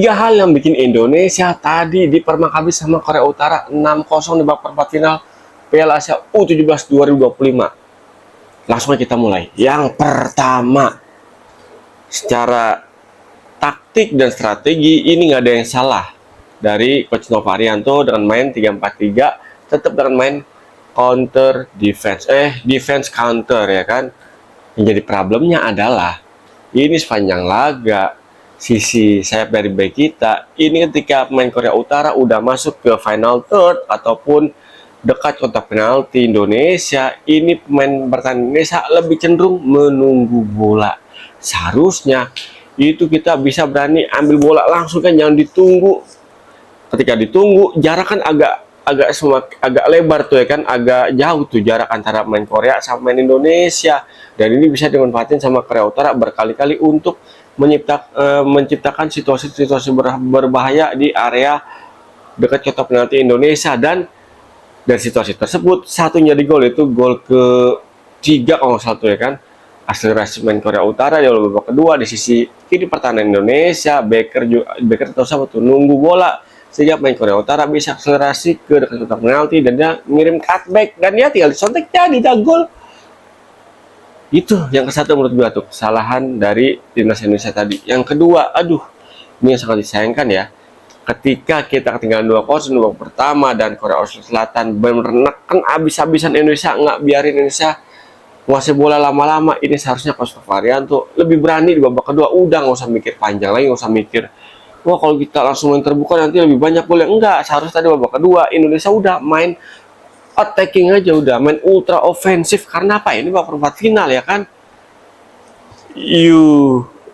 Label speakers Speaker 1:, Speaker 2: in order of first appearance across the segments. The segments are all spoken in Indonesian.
Speaker 1: Tiga hal yang bikin Indonesia tadi dipermakabis sama Korea Utara 6-0 di babak perempat final Piala Asia U17 2025. Langsung kita mulai. Yang pertama, secara taktik dan strategi ini nggak ada yang salah dari Coach Novarianto dengan main 3-4-3, tetap dengan main counter defense, defense counter ya kan. Yang jadi problemnya adalah ini sepanjang laga sisi sayap dari back kita ini ketika pemain Korea Utara udah masuk ke final third ataupun dekat kotak penalti Indonesia, ini pemain bertahan Indonesia lebih cenderung menunggu bola. Seharusnya itu kita bisa berani ambil bola langsung kan, jangan ditunggu. Ketika ditunggu jarak kan agak lebar tuh ya kan, agak jauh tuh jarak antara main Korea sama main Indonesia, dan ini bisa dimanfaatin sama Korea Utara berkali-kali untuk menciptakan situasi-situasi berbahaya di area dekat kotak penalti Indonesia. Dan dari situasi tersebut satunya di gol, itu gol ke-3 kalau nggak salah tuh ya kan, akselerasi main Korea Utara di babak kedua di sisi kiri pertahanan Indonesia. Becker tahu sama tuh nunggu bola sehingga main Korea Utara bisa akselerasi ke dekat kotak penalti dan dia ngirim cutback dan dia tinggal disontek jadi gol. Itu yang ke-1 menurut gua tuh kesalahan dari timnas Indonesia tadi. Yang kedua, ini yang sangat disayangkan ya. Ketika kita ketinggalan 2-0 di babak pertama dan Korea Selatan benar-benar neken abis-abisan Indonesia, nggak biarin Indonesia menguasai bola lama-lama. Ini seharusnya Coach Novarianto lebih berani di babak kedua, udah nggak usah mikir panjang lagi, nggak usah mikir wah kalau kita langsung main terbuka nanti lebih banyak gol. Enggak, seharusnya tadi babak kedua Indonesia udah main attacking aja, udah main ultra ofensif. Karena apa? Ini babak perempat final ya kan,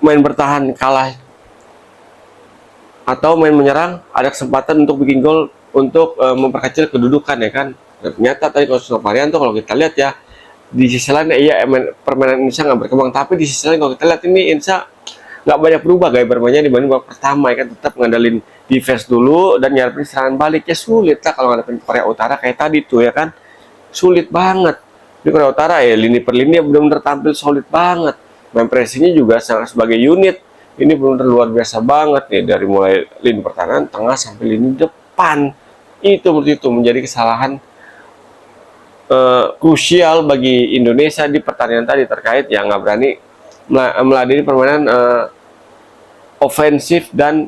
Speaker 1: main bertahan kalah atau main menyerang ada kesempatan untuk bikin gol untuk memperkecil kedudukan ya kan. Dan ternyata tadi Coach Novarianto kalau kita lihat ya, di sisi lain permainan Indonesia nggak berkembang, tapi di sisi lain kalau kita lihat ini Indonesia nggak banyak berubah gaya bermainnya dibanding babak pertama ya kan. Tetap ngandelin defense dulu dan nyarapin serangan baliknya sulit lah kalau ngadepin Korea Utara kayak tadi tuh ya kan, sulit banget. Di Korea Utara ya lini per lini benar-benar tampil solid banget, main pressingnya juga sangat sebagai unit ini benar-benar luar biasa banget nih, dari mulai lini pertahanan, tengah sampai lini depan. Itu menjadi kesalahan krusial bagi Indonesia di pertandingan tadi, terkait yang nggak berani meladeni permainan ofensif dan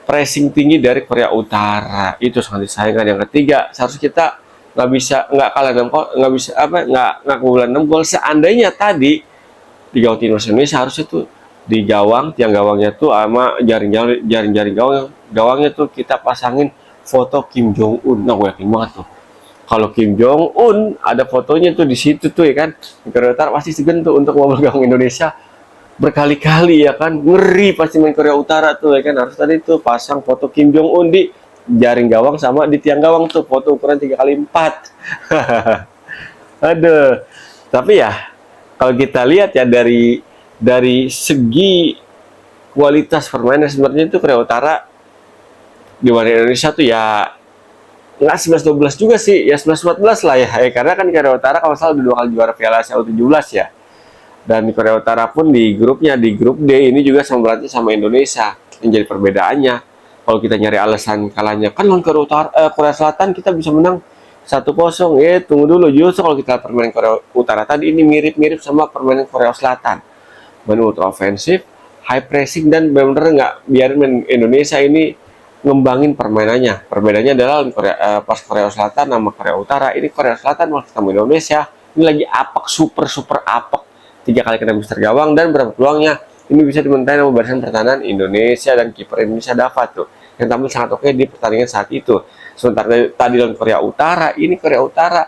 Speaker 1: pressing tinggi dari Korea Utara. Itu sangat disayangkan. Yang ketiga, seharusnya kita nggak kalah nggak kebobolan 6 gol. Seandainya tadi di gawang timnas Indonesia harusnya tuh di gawang, tiang gawangnya tuh sama jaring gawangnya tuh kita pasangin foto Kim Jong Un. Nah, gue yakin banget tuh kalau Kim Jong Un ada fotonya tuh di situ tuh ya kan, Korea Utara pasti segan tuh untuk ngomong gawang Indonesia berkali-kali ya kan. Ngeri pasti main Korea Utara tuh ya kan. Harus tadi tuh pasang foto Kim Jong Un di jaring gawang sama di tiang gawang tuh, foto ukuran 3x4. Aduh. Tapi ya kalau kita lihat ya dari segi kualitas permainan sebenarnya itu Korea Utara dibanding Indonesia tuh ya nggak 11-12 juga sih, ya 11-14 lah ya. Karena kan Korea Utara kalau salah udah 2 kali juara Piala Asia U17 ya. Dan Korea Utara pun di grup D ini juga sama berarti sama Indonesia. Yang jadi perbedaannya, kalau kita nyari alasan kalahnya kan lawan Korea Selatan kita bisa menang 1-0. Tunggu dulu, justru kalau kita permainan Korea Utara tadi ini mirip-mirip sama permainan Korea Selatan. Main ultra ofensif, high pressing, dan benar-benar nggak biarin Indonesia ini ngembangin permainannya. Perbedaannya adalah pas Korea Selatan sama Korea Utara, ini Korea Selatan waktu ketemu Indonesia ini lagi apek, super apek, 3 kali kena mister gawang, dan berapa peluangnya ini bisa dimentain sama barisan pertahanan Indonesia dan kiper Indonesia Dava tuh yang tampil sangat oke di pertandingan saat itu. Sementara tadi lawan Korea Utara, ini Korea Utara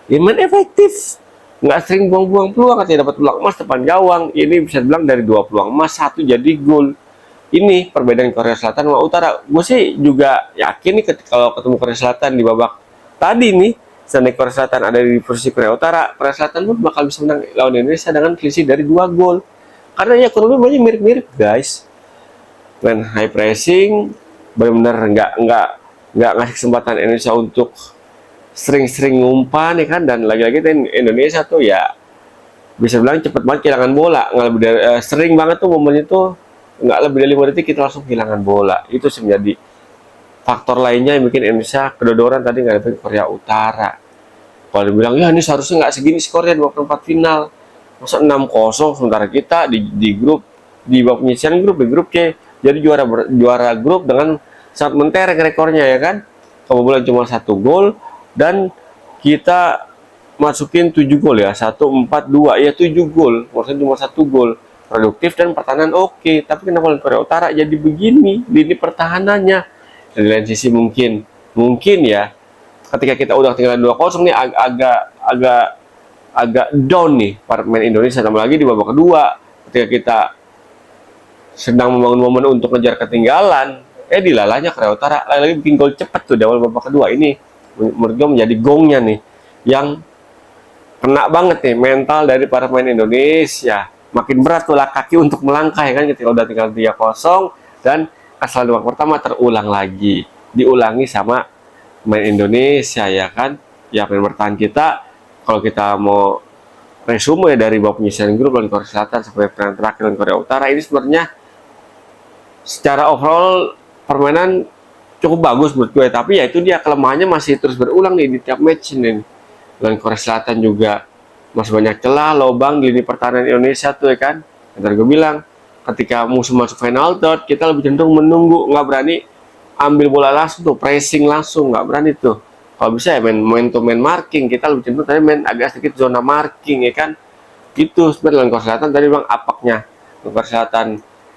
Speaker 1: ya main efektif, nggak sering buang-buang peluang, katanya dapat peluang emas depan gawang. Ini bisa dibilang dari 2 peluang emas 1 jadi gol. Ini perbedaan Korea Selatan sama Utara. Gue sih juga yakin nih kalau ketemu Korea Selatan di babak tadi nih, seandainya Korea Selatan ada di posisi Korea Utara, Korea Selatan pun bakal bisa menang lawan Indonesia dengan selisih dari 2 gol. Karena ya kurang lebih mirip-mirip guys. Main high pressing, benar-benar nggak ngasih kesempatan Indonesia untuk sering-sering ngumpan ya kan. Dan lagi-lagi Indonesia tuh ya bisa bilang cepet banget kehilangan bola, nggak lebih dari, sering banget tuh momen itu nggak lebih dari 5 detik kita langsung kehilangan bola. Itu sih menjadi faktor lainnya yang bikin Indonesia kedodoran tadi ngadepin Korea Utara. Kalau dibilang ya ini seharusnya nggak segini skornya di babak perempat final, masa 6-0 sementara kita di grup, di babak penyisian grup, di grup C jadi juara grup dengan sangat mentereng rekornya ya kan, kebobolan cuma 1 gol dan kita masukin 7 gol ya, 1-4-2 ya, 7 gol, maksudnya cuma 1 gol. Produktif dan pertahanan oke, tapi kenapa Korea Utara jadi begini lini pertahanannya? Di lain sisi mungkin ya, ketika kita udah tinggal 2-0 nih agak down nih para pemain Indonesia, tambah lagi di babak kedua ketika kita sedang membangun momen untuk ngejar ketinggalan, dilalahnya Korea Utara lagi-lagi bikin gol cepat tuh di awal babak kedua. Ini menurut gue menjadi gongnya nih yang kena banget nih mental dari para pemain Indonesia. Makin berat tuh lah kaki untuk melangkah ya kan, ketika udah tinggal 3-0 dan kesalahan babak pertama terulang lagi, diulangi sama pemain Indonesia ya kan. Ya pemain bertahan kita, kalau kita mau resume ya dari babak penyisian grup lawan Korea Selatan sampai pertandingan terakhir lawan Korea Utara, ini sebenarnya secara overall permainan cukup bagus menurut gue, tapi ya itu dia kelemahannya masih terus berulang nih di tiap match nih. Dan Korea Selatan juga masih banyak celah, lubang di lini pertahanan Indonesia tuh ya kan. Dan tadi gue bilang, ketika musuh masuk final third, kita lebih cenderung menunggu, nggak berani ambil bola langsung tuh, pressing langsung, nggak berani tuh. Kalau bisa ya main to main marking, kita lebih cenderung tadi main agak sedikit zona marking ya kan. Gitu sebenarnya lawan Korea Selatan tadi bang, apaknya Korea Selatan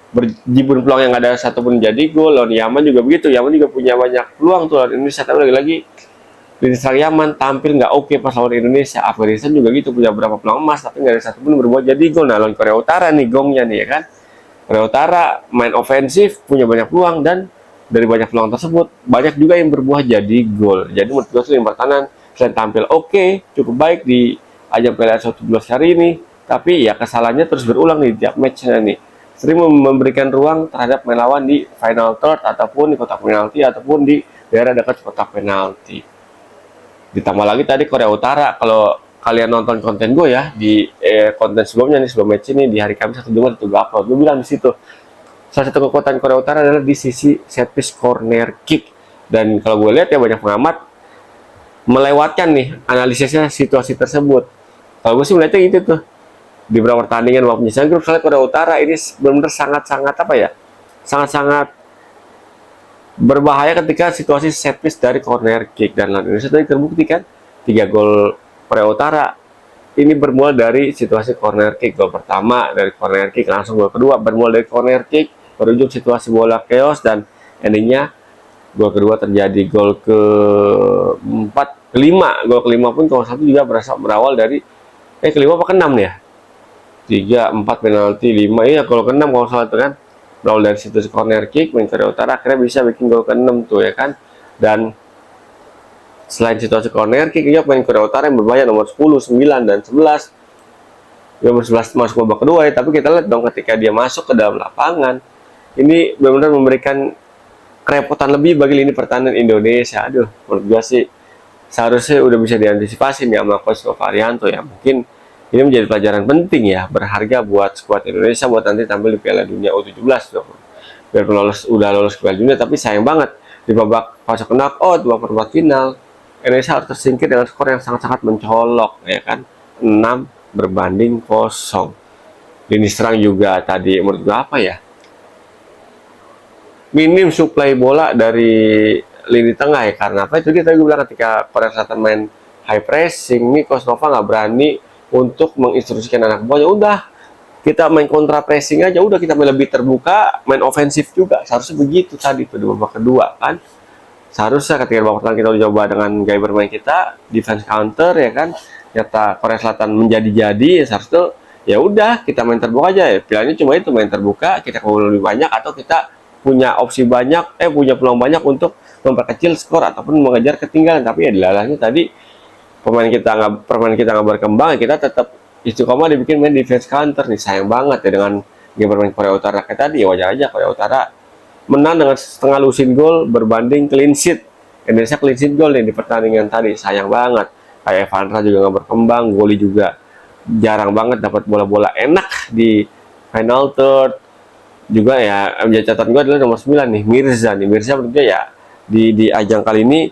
Speaker 1: berjibun peluang yang ada satupun jadi gol. Lawan Yaman juga begitu, Yaman juga punya banyak peluang tuh lawan Indonesia, tapi lagi-lagi lini serang Yaman tampil nggak oke pas lawan Indonesia. Afghanistan juga gitu, punya berapa peluang emas tapi nggak ada satupun berbuat jadi gol. Nah lawan Korea Utara nih gongnya nih ya kan, Korea Utara main ofensif, punya banyak peluang, dan dari banyak peluang tersebut banyak juga yang berbuah jadi gol. Jadi menurut gue yang pertahanan selain tampil oke, cukup baik di ajang Piala 17 hari ini, tapi ya kesalahannya terus berulang nih tiap matchnya nih. Sering memberikan ruang terhadap melawan di final third ataupun di kotak penalti ataupun di daerah dekat kotak penalti. Ditambah lagi tadi Korea Utara, kalau kalian nonton konten gue ya di konten sebelumnya nih, sebelum match ini di hari Kamis 1 Jumat itu gue upload, gue bilang di situ salah satu kekuatan Korea Utara adalah di sisi set piece corner kick. Dan kalau gue lihat ya banyak pengamat melewatkan nih analisisnya situasi tersebut. Kalau gue sih melihatnya gitu tuh, di beberapa pertandingan waktu penyisian grup, soalnya Korea Utara ini benar-benar sangat-sangat apa ya, sangat-sangat berbahaya ketika situasi set piece dari corner kick. Dan Indonesia tadi terbukti kan 3 gol Korea Utara ini bermula dari situasi corner kick. Gol pertama dari corner kick, langsung gol kedua bermula dari corner kick, berujung situasi bola chaos, dan endingnya gol kedua terjadi. Gol kelima pun kalau satu juga berawal dari kelima apa keenam ya, 3, 4 penalti, 5 ya kalau ke-6 kalau salah itu kan, berawal dari situ corner kick, main Korea Utara akhirnya bisa bikin gol ke-6 tuh ya kan. Dan selain situasi corner kick, ya main Korea Utara yang berbahaya nomor 10, 9, dan 11. Nomor 11 masuk babak kedua ya, tapi kita lihat dong ketika dia masuk ke dalam lapangan, ini benar-benar memberikan kerepotan lebih bagi lini pertahanan Indonesia. Aduh, menurut gua sih seharusnya udah bisa diantisipasi nih sama Coach Varianto ya. Mungkin ini menjadi pelajaran penting ya, berharga buat skuad Indonesia buat nanti tampil di Piala Dunia U17 dong. Biar udah lolos ke Piala Dunia, tapi sayang banget di babak fase knockout, babak perempat final, Indonesia harus tersingkir dengan skor yang sangat-sangat mencolok ya kan, 6-0. Lini serang juga tadi menurut gue apa ya, minim suplai bola dari lini tengah ya. Karena apa, itu dia tadi gue bilang, ketika Korea Selatan main high pressing nih, Coach Nova nggak berani untuk menginstruksikan anak buahnya, udah kita main kontra pressing aja, udah kita main lebih terbuka, main ofensif juga. Seharusnya begitu tadi tuh di babak kedua kan. Seharusnya ketika babak pertama kita udah coba dengan gaya bermain kita, defense counter ya kan, ternyata Korea Selatan menjadi-jadi, ya seharusnya ya udah kita main terbuka aja ya. Pilihannya cuma itu, main terbuka, kita kalau lebih banyak atau kita punya opsi banyak, punya peluang banyak untuk memperkecil skor ataupun mengejar ketinggalan. Tapi ya dilalahnya tadi permainan kita nggak berkembang, kita tetap istiqomah dibikin main defense counter nih. Sayang banget ya dengan game bermain Korea Utara kayak tadi. Ya wajar aja Korea Utara menang dengan setengah lusin gol berbanding clean sheet. Indonesia clean sheet gol nih di pertandingan tadi, sayang banget. Kayak Evandra juga nggak berkembang, Goli juga jarang banget dapat bola-bola enak di final third. juga ya, menjadi catatan gue adalah nomor 9 nih, Mirza nih. Mirza menurut gue ya di ajang kali ini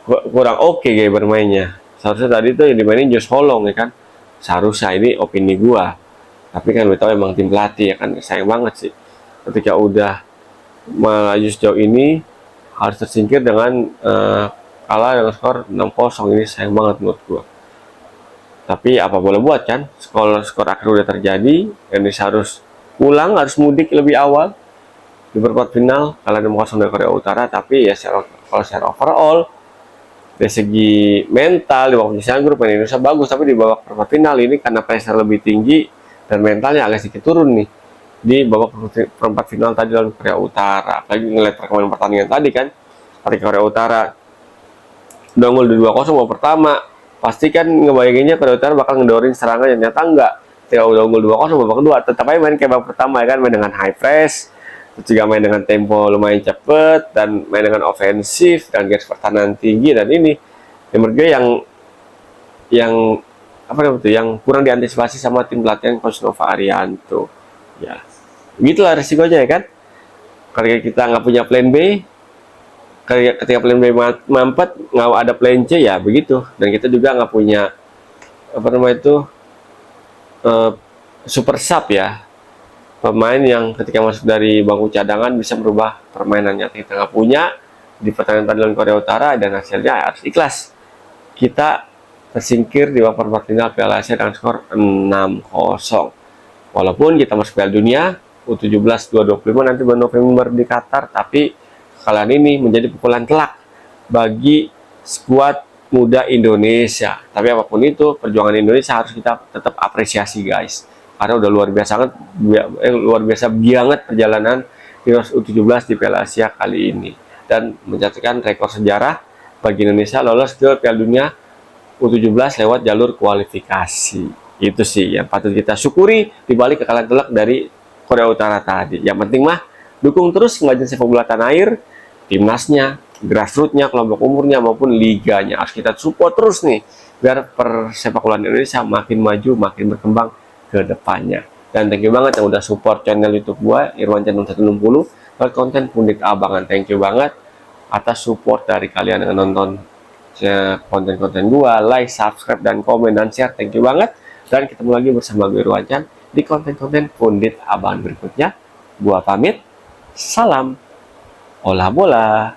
Speaker 1: kurang oke kayak bermainnya. Seharusnya tadi tuh yang dimainin Josh Holong ya kan. Seharusnya, ini opini gua. Tapi kan udah tahu emang tim pelatih ya kan, sayang banget sih. Ketika udah melaju sejauh ini harus tersingkir dengan kalah dengan skor 6-0. Ini sayang banget menurut gua. Tapi apa boleh buat kan, skor akhir udah terjadi, dan harus pulang, harus mudik lebih awal di perempat final kalah 6-0 dari Korea Utara. Tapi ya kalau secara overall dari segi mental di babak penyisihan grup Indonesia bagus, tapi di babak perempat final ini karena pressure lebih tinggi dan mentalnya agak sedikit turun nih di babak perempat final tadi lawan Korea Utara. Apalagi ngeliat rekaman pertandingan tadi kan, ketika Korea Utara udah unggul 2-0 babak pertama, pasti kan ngebayanginnya Korea Utara bakal ngedorin serangan, yang ternyata enggak. Ketika udah unggul 2-0 babak kedua, tetap aja main kayak babak pertama ya kan, main dengan high press, terus juga main dengan tempo lumayan cepet, dan main dengan ofensif dan garis pertahanan tinggi. Dan ini yang menurut gue yang apa namanya itu, yang kurang diantisipasi sama tim pelatihan Coach Nova Arianto. Ya, gitulah resikonya ya kan. Kalau kita nggak punya plan B, ketika plan B mampet, nggak ada plan C ya begitu. Dan kita juga nggak punya apa namanya itu super sub ya, pemain yang ketika masuk dari bangku cadangan bisa merubah permainannya. Kita nggak punya di pertandingan tadi lawan Korea Utara, dan hasilnya harus ikhlas. Kita tersingkir di babak perempat final Piala Asia dengan skor 6-0. Walaupun kita masuk Piala Dunia U17 2025 nanti bulan November di Qatar, tapi kekalahan ini menjadi pukulan telak bagi skuad muda Indonesia. Tapi apapun itu, perjuangan Indonesia harus kita tetap apresiasi guys, karena udah luar biasa banget perjalanan timnas U17 di Piala Asia kali ini, dan mencatatkan rekor sejarah bagi Indonesia lolos ke Piala Dunia U17 lewat jalur kualifikasi. Itu sih yang patut kita syukuri di balik kekalahan telak dari Korea Utara tadi. Yang penting mah dukung terus kemajuan sepak bola tanah air, timnasnya, grassrootsnya, kelompok umurnya maupun liganya. Harus kita support terus nih biar persepak bola Indonesia makin maju, makin berkembang ke depannya. Dan thank you banget yang udah support channel YouTube gua Irwan Channel 160 buat konten Pundit Abangan. Thank you banget atas support dari kalian yang nonton konten-konten gua, like, subscribe, dan komen, dan share. Thank you banget. Dan ketemu lagi bersama gue Irwan Chan di konten-konten Pundit Abangan berikutnya. Gua pamit. Salam olah bola.